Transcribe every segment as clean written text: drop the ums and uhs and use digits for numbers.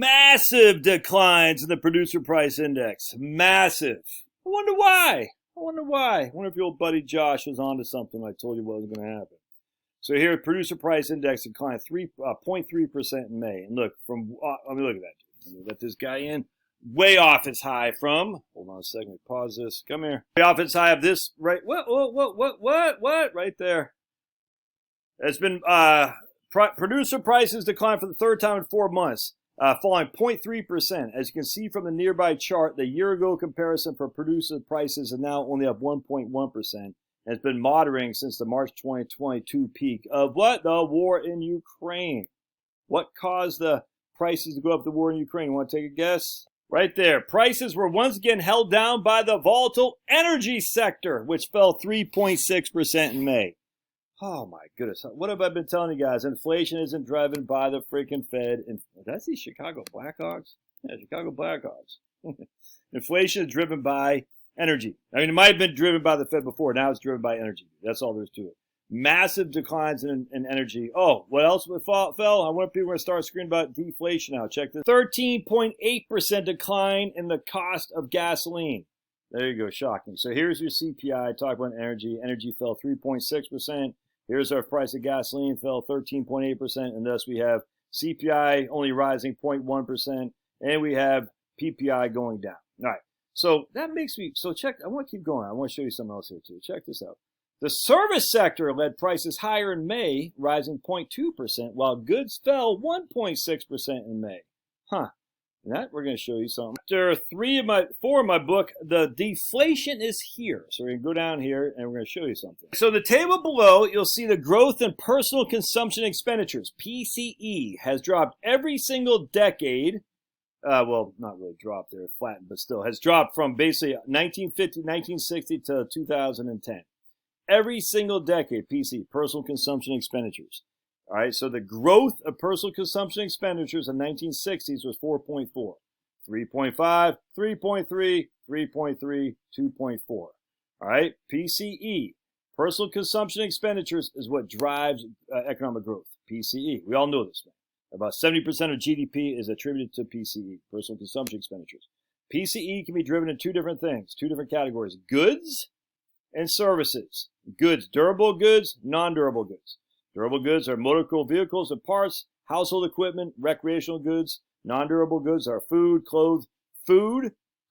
Massive declines in the producer price index. Massive. I wonder why. I wonder if your old buddy Josh was onto something I told you what was going to happen. So here, producer price index declined 0.3% in May. And look, look at that. Let me let this guy in. Way off its high from, hold on a second, pause this. Come here. Way off its high of this, right? What? Right there. It's been, producer prices declined for the third time in 4 months, falling 0.3%. As you can see from the nearby chart, the year-ago comparison for producer prices is now only up 1.1%. And it's been moderating since the March 2022 peak of what? The war in Ukraine. What caused the prices to go up the war in Ukraine? You want to take a guess? Right there. Prices were once again held down by the volatile energy sector, which fell 3.6% in May. Oh my goodness. What have I been telling you guys? Inflation isn't driven by the freaking Fed. That's the Chicago Blackhawks? Yeah, Chicago Blackhawks. Inflation is driven by energy. I mean, it might have been driven by the Fed before. Now it's driven by energy. That's all there is to it. Massive declines in energy. Oh, what else fell? I wonder if people are going to start screaming about deflation now. Check this. 13.8% decline in the cost of gasoline. There you go. Shocking. So here's your CPI. Talk about energy. Energy fell 3.6%. Here's our price of gasoline. Fell 13.8%. And thus we have CPI only rising 0.1%. And we have PPI going down. All right. So that makes me, so check, I want to keep going. I want to show you something else here too. Check this out. The service sector led prices higher in May, rising 0.2%, while goods fell 1.6% in May. Huh. And that we're going to show you something. After 4 of my book, the deflation is here. So we're going to go down here and we're going to show you something. So the table below, you'll see the growth in personal consumption expenditures, PCE, has dropped every single decade. Well, not really dropped there, flattened, but still has dropped from basically 1960 to 2010. Every single decade, PC, personal consumption expenditures. All right, so the growth of personal consumption expenditures in the 1960s was 4.4, 3.5, 3.3, 3.3, 2.4. All right, PCE, personal consumption expenditures is what drives economic growth, PCE. We all know this. About 70% of GDP is attributed to PCE, personal consumption expenditures. PCE can be driven in two different things, two different categories, goods and services. Goods, durable goods, non-durable goods. Durable goods are motor vehicles and parts, household equipment, recreational goods. Non-durable goods are food,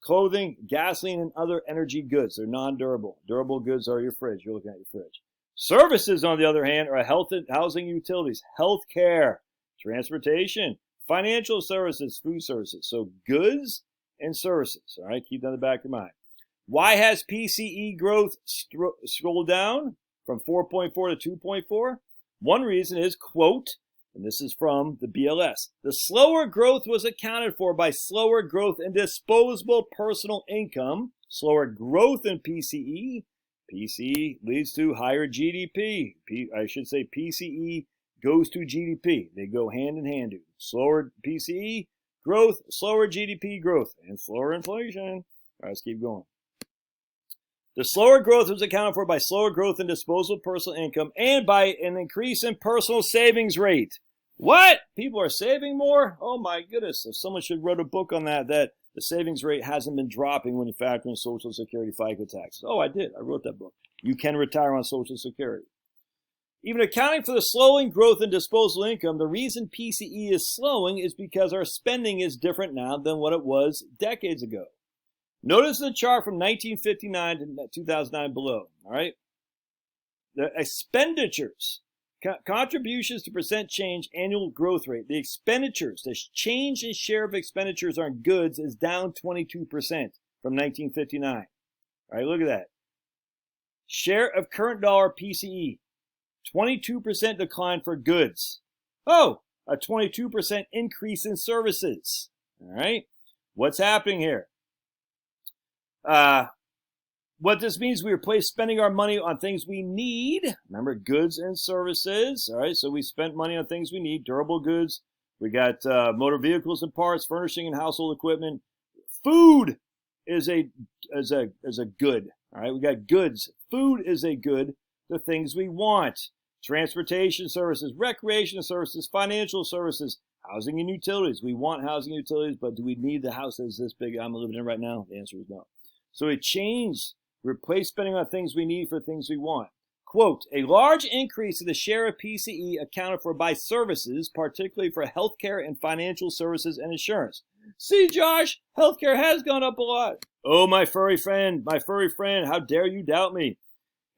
clothing, gasoline, and other energy goods. They're non-durable. Durable goods are your fridge. You're looking at your fridge. Services, on the other hand, are health and housing utilities, health care, transportation, financial services, food services. So goods and services. All right, keep that in the back of your mind. Why has PCE growth scrolled down from 4.4 to 2.4? One reason is, quote, and this is from the BLS, the slower growth was accounted for by slower growth in disposable personal income, slower growth in PCE. PCE leads to higher GDP. I should say PCE goes to GDP. They go hand in hand. Slower PCE growth, slower GDP growth, and slower inflation. All right, let's keep going. The slower growth was accounted for by slower growth in disposable personal income and by an increase in personal savings rate. What? People are saving more? Oh my goodness. If someone should write a book on that the savings rate hasn't been dropping when you factor in Social Security FICA taxes. Oh, I did. I wrote that book. You can retire on Social Security. Even accounting for the slowing growth in disposable income, the reason PCE is slowing is because our spending is different now than what it was decades ago. Notice the chart from 1959 to 2009 below, all right? The expenditures, contributions to percent change annual growth rate. The expenditures, the change in share of expenditures on goods is down 22% from 1959. All right, look at that. Share of current dollar PCE, 22% decline for goods. Oh, a 22% increase in services. All right, what's happening here? What this means, we replace spending our money on things we need. Remember, goods and services. All right, so we spent money on things we need, durable goods. We got motor vehicles and parts, furnishing and household equipment. Food is a good. All right, we got goods. Food is a good. The things we want. transportation services, recreation services, financial services, housing and utilities. We want housing and utilities, but do we need the house that's this big I'm living in right now? The answer is no. So it changed, replace spending on things we need for things we want. Quote, a large increase in the share of PCE accounted for by services, particularly for healthcare and financial services and insurance. See, Josh, healthcare has gone up a lot. Oh, my furry friend, how dare you doubt me?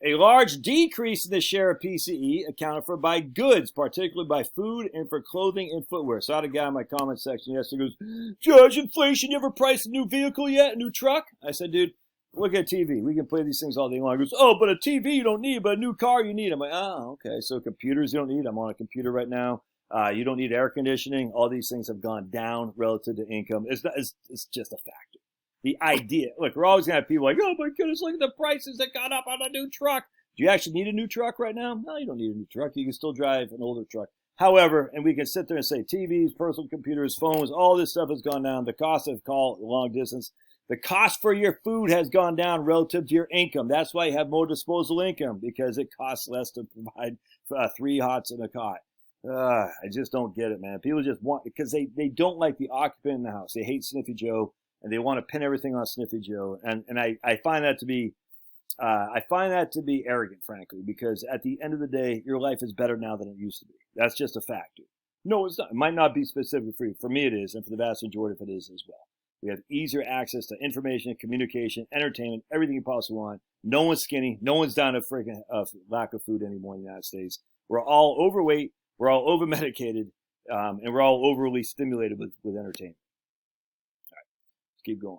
A large decrease in the share of PCE accounted for by goods, particularly by food and for clothing and footwear. So I had a guy in my comment section yesterday goes, Judge, inflation, you ever priced a new vehicle yet, a new truck? I said, dude, look at TV. We can play these things all day long. He goes, oh, but a TV you don't need, but a new car you need. I'm like, oh, okay. So computers you don't need. I'm on a computer right now. You don't need air conditioning. All these things have gone down relative to income. It's just a factor. The idea, look, we're always going to have people like, oh my goodness, look at the prices that got up on a new truck. Do you actually need a new truck right now? No, you don't need a new truck. You can still drive an older truck. However, and we can sit there and say TVs, personal computers, phones, all this stuff has gone down. The cost of call long distance. The cost for your food has gone down relative to your income. That's why you have more disposable income, because it costs less to provide 3 hots and a cot. I just don't get it, man. People just want, because they don't like the occupant in the house. They hate Sniffy Joe, and they want to pin everything on Sniffy Joe. And I find that to be arrogant, frankly, because at the end of the day, your life is better now than it used to be. That's just a factor. No, it's not. It might not be specific for you. For me, it is, and for the vast majority of it is as well. We have easier access to information, communication, entertainment, everything you possibly want. No one's skinny. No one's down to freaking lack of food anymore in the United States. We're all overweight. We're all over-medicated, and we're all overly stimulated with entertainment. All right, let's keep going.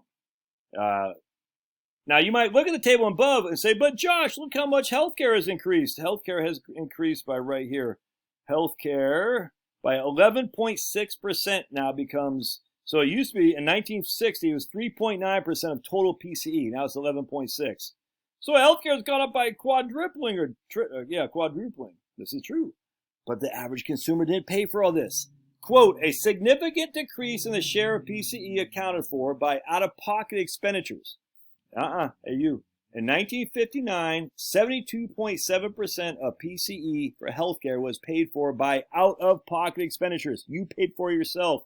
Now, you might look at the table above and say, but Josh, look how much healthcare has increased. Healthcare has increased by right here. Healthcare by 11.6% now becomes, so it used to be in 1960, it was 3.9% of total PCE. Now it's 11.6. So healthcare has gone up by quadrupling quadrupling. This is true. But the average consumer didn't pay for all this. Quote, a significant decrease in the share of PCE accounted for by out-of-pocket expenditures. Hey, you. In 1959, 72.7% of PCE for healthcare was paid for by out-of-pocket expenditures. You paid for it yourself.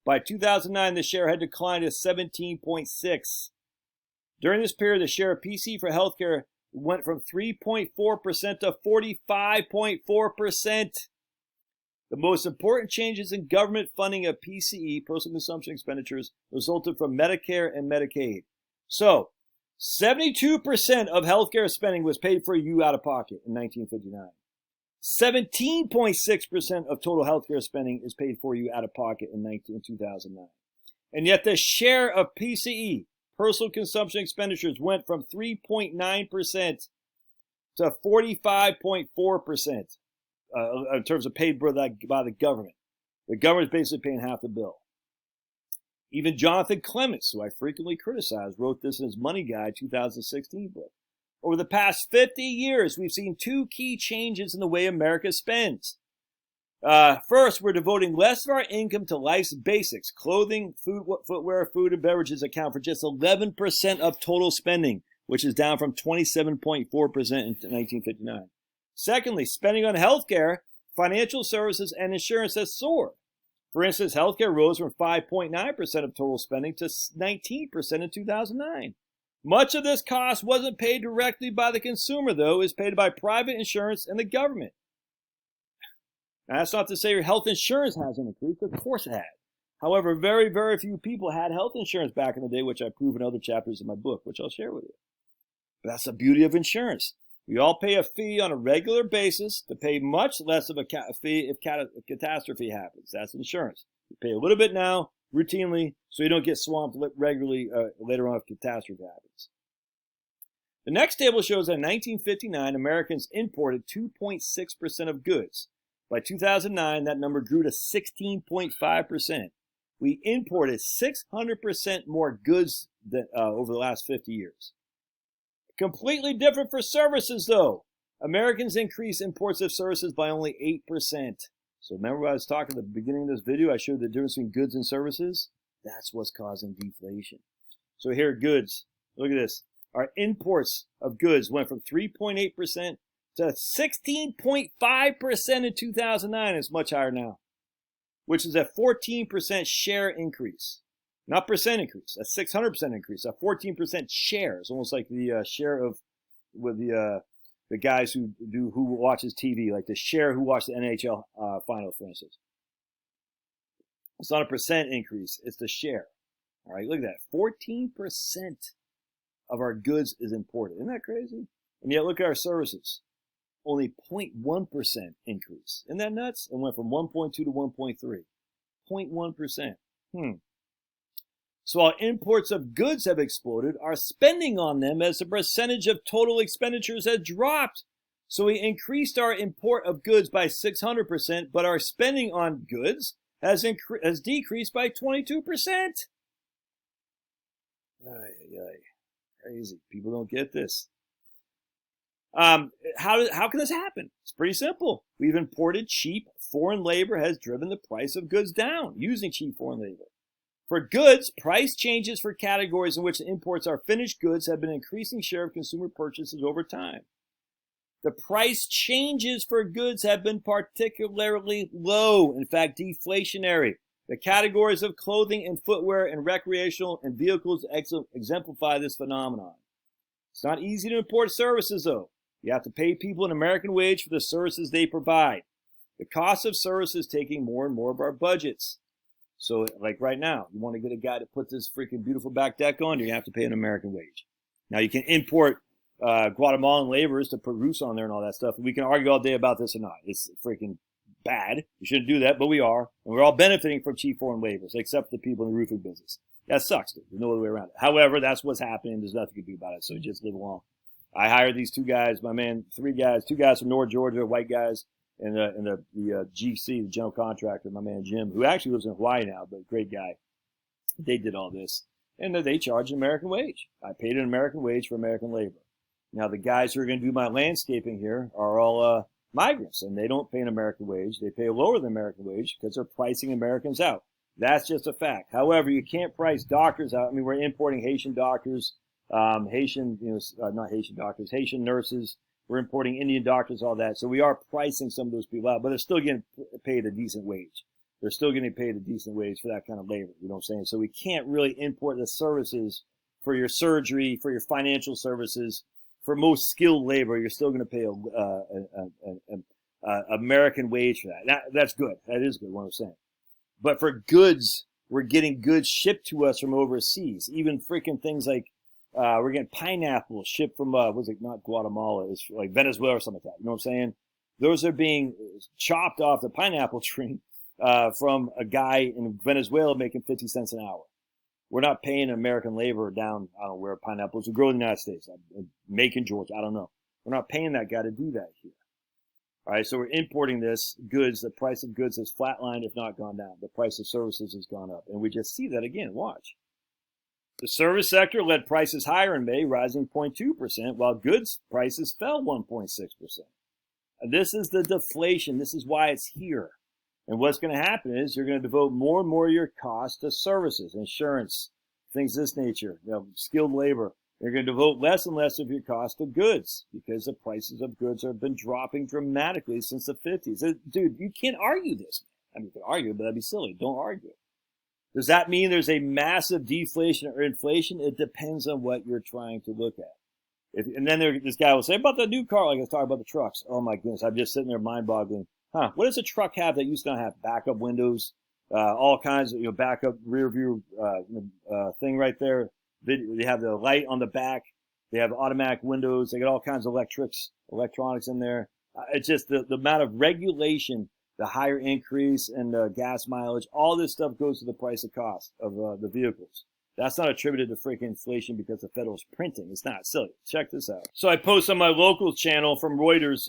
By 2009, the share had declined to 17.6%. During this period, the share of PCE for healthcare went from 3.4% to 45.4%. The most important changes in government funding of PCE, personal consumption expenditures, resulted from Medicare and Medicaid. So, 72% of healthcare spending was paid for you out of pocket in 1959. 17.6% of total healthcare spending is paid for you out of pocket in 2009. And yet the share of PCE, personal consumption expenditures, went from 3.9% to 45.4% in terms of paid by the government. The government is basically paying half the bill. Even Jonathan Clements, who I frequently criticize, wrote this in his Money Guide 2016 book. Over the past 50 years, we've seen 2 key changes in the way America spends. First, we're devoting less of our income to life's basics. Clothing, footwear, food, and beverages account for just 11% of total spending, which is down from 27.4% in 1959. Secondly, spending on healthcare, financial services, and insurance has soared. For instance, healthcare rose from 5.9% of total spending to 19% in 2009. Much of this cost wasn't paid directly by the consumer, though. It was paid by private insurance and the government. Now, that's not to say your health insurance hasn't increased. Of course it had. However, very, very few people had health insurance back in the day, which I prove in other chapters of my book, which I'll share with you. But that's the beauty of insurance. We all pay a fee on a regular basis to pay much less of a fee if a catastrophe happens. That's insurance. You pay a little bit now, routinely, so you don't get swamped regularly later on if catastrophe happens. The next table shows that in 1959, Americans imported 2.6% of goods. By 2009, that number grew to 16.5%. We imported 600% more goods than, over the last 50 years. Completely different for services, though. Americans increased imports of services by only 8%. So remember what I was talking at the beginning of this video? I showed the difference between goods and services. That's what's causing deflation. So here, goods. Look at this. Our imports of goods went from 3.8% to 16.5% in 2009. It's much higher now, which is a 14% share increase. Not percent increase, a 600% increase, a 14% share. It's almost like the share of with the guys who watches TV, like the share who watch the NHL finals, for instance. It's not a percent increase, it's the share. All right, look at that. 14% of our goods is imported. Isn't that crazy? And yet look at our services. Only 0.1% increase. Isn't that nuts? It went from 1.2 to 1.3. 0.1%. So while imports of goods have exploded, our spending on them as a percentage of total expenditures has dropped. So we increased our import of goods by 600%, but our spending on goods has decreased by 22%. Crazy. People don't get this. How can this happen? It's pretty simple. We've imported cheap foreign labor has driven the price of goods down using cheap foreign labor. For goods, price changes for categories in which the imports are finished goods have been an increasing share of consumer purchases over time. The price changes for goods have been particularly low, in fact, deflationary. The categories of clothing and footwear and recreational and vehicles exemplify this phenomenon. It's not easy to import services, though. You have to pay people an American wage for the services they provide. The cost of services is taking more and more of our budgets. So, like right now, you want to get a guy to put this freaking beautiful back deck on, you have to pay an American wage. Now, you can import Guatemalan laborers to put roofs on there and all that stuff. We can argue all day about this or not. It's freaking bad. We shouldn't do that, but we are. And we're all benefiting from cheap foreign laborers, except the people in the roofing business. That sucks, dude. There's no other way around it. However, that's what's happening. There's nothing you can do about it, so just live along. I hired these two guys, two guys from North Georgia, white guys. And the GC, the general contractor, my man Jim, who actually lives in Hawaii now, but great guy. They did all this. And they charge an American wage. I paid an American wage for American labor. Now, the guys who are going to do my landscaping here are all migrants, and they don't pay an American wage. They pay a lower than American wage because they're pricing Americans out. That's just a fact. However, you can't price doctors out. I mean, we're importing Haitian doctors, Haitian nurses. We're importing Indian doctors, all that. So we are pricing some of those people out, but they're still getting paid a decent wage. They're still getting paid a decent wage for that kind of labor. You know what I'm saying? So we can't really import the services for your surgery, for your financial services, for most skilled labor. You're still going to pay an American wage for that. That's good. That is good, what I'm saying. But for goods, we're getting goods shipped to us from overseas. Even freaking things like we're getting pineapple shipped from, not Guatemala, it's like Venezuela or something like that. You know what I'm saying? Those are being chopped off the pineapple tree from a guy in Venezuela making 50 cents an hour. We're not paying American labor down, I don't know where pineapples are grown in the United States, Macon, Georgia, I don't know. We're not paying that guy to do that here. All right, so we're importing this goods. The price of goods has flatlined, if not gone down. The price of services has gone up. And we just see that again. Watch. The service sector led prices higher in May, rising 0.2%, while goods prices fell 1.6%. This is the deflation. This is why it's here. And what's going to happen is you're going to devote more and more of your costs to services, insurance, things of this nature, skilled labor. You're going to devote less and less of your cost to goods because the prices of goods have been dropping dramatically since the 50s. Dude, you can't argue this. I mean, you can argue, but that'd be silly. Don't argue. Does that mean there's a massive deflation or inflation? It depends on what you're trying to look at. And then this guy will say about the new car, like I was talking about the trucks. Oh my goodness, I'm just sitting there mind-boggling. What does a truck have that used to not have? Backup windows, all kinds of backup rear view thing right there. They have the light on the back. They have automatic windows. They got all kinds of electronics in there. It's just the amount of regulation, the higher increase in gas mileage, all this stuff goes to the price of cost of the vehicles. That's not attributed to freaking inflation because the federal's printing. It's not silly. Check this out. So I post on my local channel from Reuters,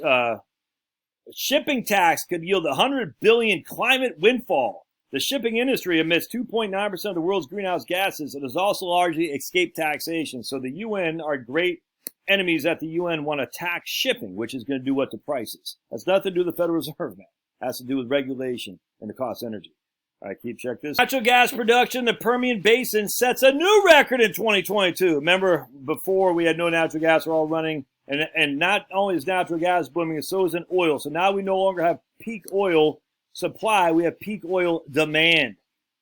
shipping tax could yield $100 billion climate windfall. The shipping industry emits 2.9% of the world's greenhouse gases. It has also largely escaped taxation. So the UN, our great enemies at the UN, want to tax shipping, which is going to do what to prices. That's nothing to do with the Federal Reserve, man. It has to do with regulation and the cost of energy. All right, check this. Natural gas production in the Permian Basin sets a new record in 2022. Remember, before we had no natural gas, we're all running And not only is natural gas booming, and so is in oil. So now we no longer have peak oil supply. We have peak oil demand.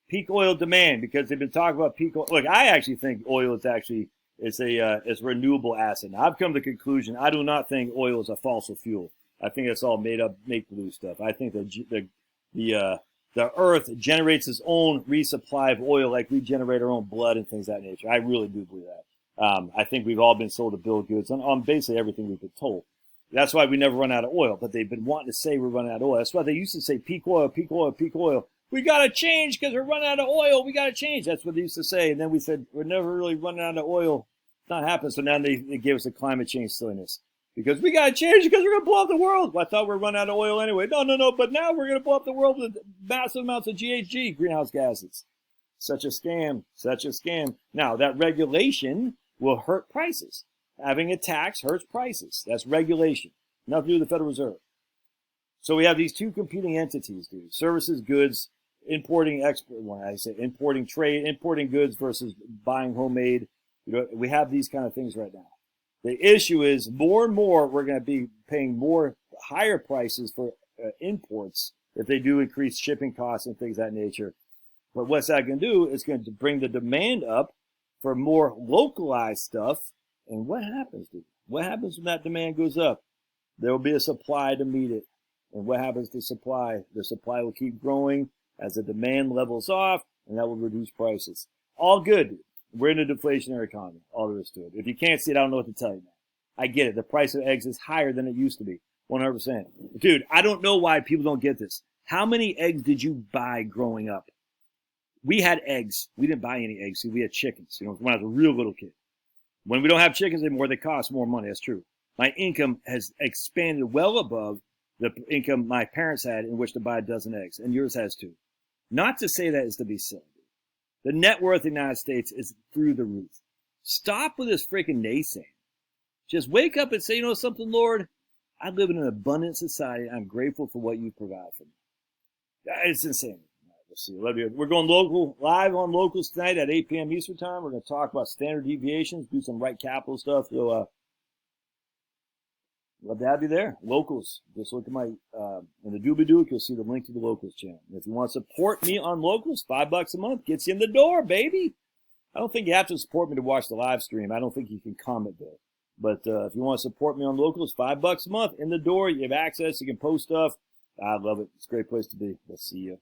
Peak oil demand, because they've been talking about peak oil. Look, I actually think oil is actually it's a renewable asset. Now, I've come to the conclusion I do not think oil is a fossil fuel. I think it's all made up, make-believe stuff. I think the earth generates its own resupply of oil like we generate our own blood and things of that nature. I really do believe that. I think we've all been sold a bill of goods on basically everything we've been told. That's why we never run out of oil, but they've been wanting to say we're running out of oil. That's why they used to say peak oil, peak oil, peak oil. We got to change because we're running out of oil. We got to change. That's what they used to say. And then we said, we're never really running out of oil. It's not happening. So now they gave us the climate change silliness. Because we got to change because we're going to blow up the world. Well, I thought we were running out of oil anyway. No. But now we're going to blow up the world with massive amounts of GHG, greenhouse gases. Such a scam. Such a scam. Now, that regulation will hurt prices. Having a tax hurts prices. That's regulation. Nothing to do with the Federal Reserve. So we have these two competing entities, dude. Services, goods, importing, export. When I say importing trade, importing goods versus buying homemade. We have these kind of things right now. The issue is more and more we're going to be paying more higher prices for imports if they do increase shipping costs and things of that nature. But what's that going to do? It's going to bring the demand up for more localized stuff. And what happens, dude? What happens when that demand goes up? There will be a supply to meet it. And what happens to supply? The supply will keep growing as the demand levels off, and that will reduce prices. All good. We're in a deflationary economy. All there is to it. If you can't see it, I don't know what to tell you, man. I get it. The price of eggs is higher than it used to be. 100%. Dude, I don't know why people don't get this. How many eggs did you buy growing up? We had eggs. We didn't buy any eggs. See, we had chickens, when I was a real little kid. When we don't have chickens anymore, they cost more money. That's true. My income has expanded well above the income my parents had in which to buy a dozen eggs, and yours has too. Not to say that is to be silly. The net worth of the United States is through the roof. Stop with this freaking naysaying. Just wake up and say, you know something, Lord? I live in an abundant society. I'm grateful for what you provide for me. It's insane. All right, we'll see. Love you. We're going live on Locals tonight at 8 p.m. Eastern Time. We're going to talk about standard deviations, do some right capital stuff. So, love to have you there. Locals. Just look at my, in the doobie-doo, you'll see the link to the Locals channel. And if you want to support me on Locals, $5 a month gets you in the door, baby. I don't think you have to support me to watch the live stream. I don't think you can comment there. But if you want to support me on Locals, $5 a month in the door. You have access. You can post stuff. I love it. It's a great place to be. We'll see you.